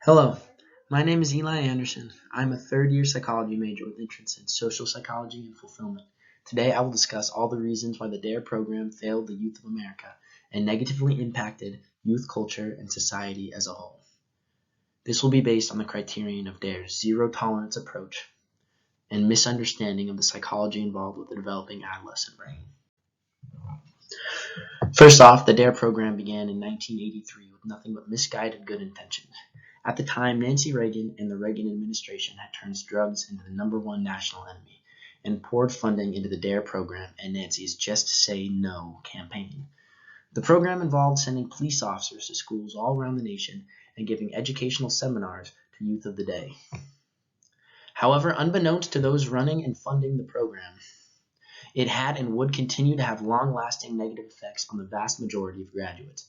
Hello, my name is Eli Anderson. I'm a third-year psychology major with interest in social psychology and fulfillment. Today I will discuss all the reasons why the DARE program failed the youth of America and negatively impacted youth culture and society as a whole. This will be based on the criterion of DARE's zero-tolerance approach and misunderstanding of the psychology involved with the developing adolescent brain. First off, the DARE program began in 1983 with nothing but misguided good intentions. At the time, Nancy Reagan and the Reagan administration had turned drugs into the #1 national enemy and poured funding into the DARE program and Nancy's Just Say No campaign. The program involved sending police officers to schools all around the nation and giving educational seminars to youth of the day. However, unbeknownst to those running and funding the program, it had and would continue to have long-lasting negative effects on the vast majority of graduates.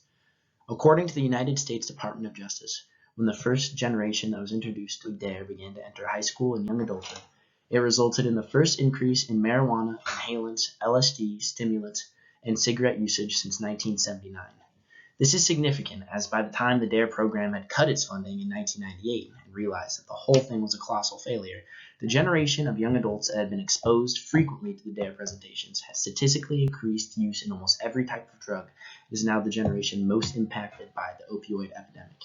According to the United States Department of Justice, when the first generation that was introduced to DARE began to enter high school and young adulthood, it resulted in the first increase in marijuana, inhalants, LSD, stimulants, and cigarette usage since 1979. This is significant as by the time the DARE program had cut its funding in 1998 and realized that the whole thing was a colossal failure, the generation of young adults that had been exposed frequently to the DARE presentations had statistically increased use in almost every type of drug and is now the generation most impacted by the opioid epidemic.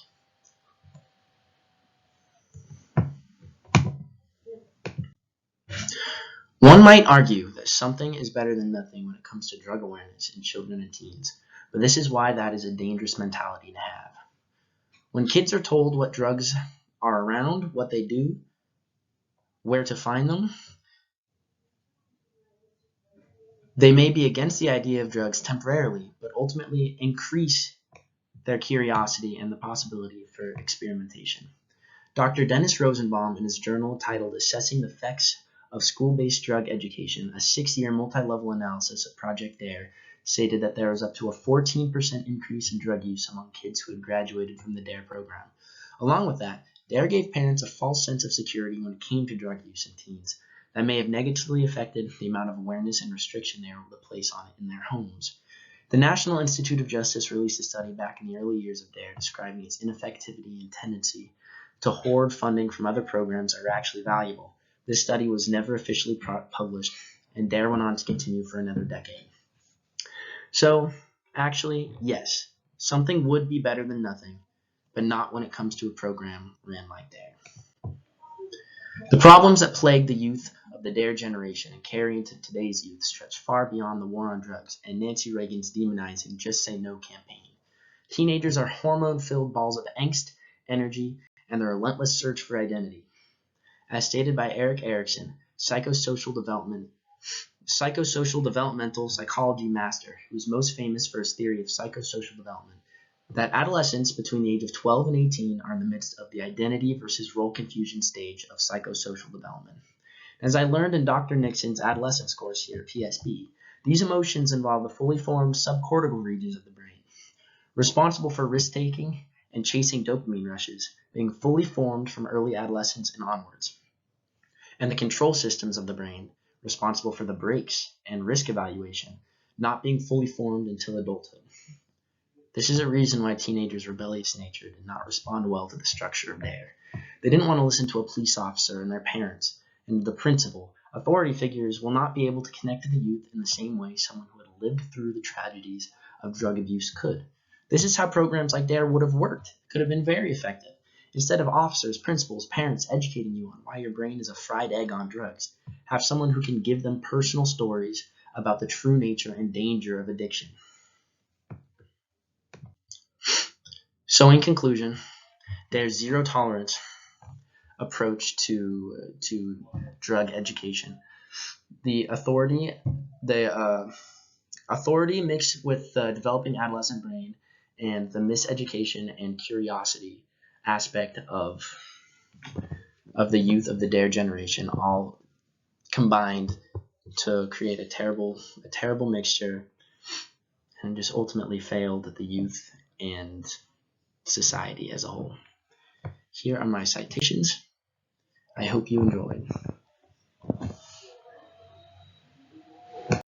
One might argue that something is better than nothing when it comes to drug awareness in children and teens, but this is why that is a dangerous mentality to have. When kids are told what drugs are around, what they do, where to find them, they may be against the idea of drugs temporarily, but ultimately increase their curiosity and the possibility for experimentation. Dr. Dennis Rosenbaum, in his journal titled Assessing the Effects of School-Based Drug Education, a 6-year multi-level analysis of Project DARE, stated that there was up to a 14% increase in drug use among kids who had graduated from the DARE program. Along with that, DARE gave parents a false sense of security when it came to drug use in teens that may have negatively affected the amount of awareness and restriction they were able to place on it in their homes. The National Institute of Justice released a study back in the early years of DARE describing its ineffectivity and tendency to hoard funding from other programs that are actually valuable. This study was never officially published, and DARE went on to continue for another decade. So, actually, yes, something would be better than nothing, but not when it comes to a program ran like DARE. The problems that plague the youth of the DARE generation and carry into today's youth stretch far beyond the war on drugs and Nancy Reagan's demonizing Just Say No campaign. Teenagers are hormone-filled balls of angst, energy, and the relentless search for identity. As stated by Erik Erikson, psychosocial developmental psychology master, who is most famous for his theory of psychosocial development, that adolescents between the age of 12 and 18 are in the midst of the identity versus role confusion stage of psychosocial development. As I learned in Dr. Nixon's adolescence course here at PSB, these emotions involve the fully formed subcortical regions of the brain, responsible for risk-taking and chasing dopamine rushes, being fully formed from early adolescence and onwards, and the control systems of the brain, responsible for the brakes and risk evaluation, not being fully formed until adulthood. This is a reason why teenagers' rebellious nature did not respond well to the structure of DARE. They didn't want to listen to a police officer and their parents, and the principal. Authority figures will not be able to connect to the youth in the same way someone who had lived through the tragedies of drug abuse could. This is how programs like DARE would have worked. It could have been very effective. Instead of officers, principals, parents educating you on why your brain is a fried egg on drugs, have someone who can give them personal stories about the true nature and danger of addiction. So in conclusion, there's zero tolerance approach to drug education. The authority mixed with the developing adolescent brain and the miseducation and curiosity aspect of the youth of the DARE generation all combined to create a terrible mixture, and just ultimately failed the youth and society as a whole. Here are my citations. I hope you enjoyed.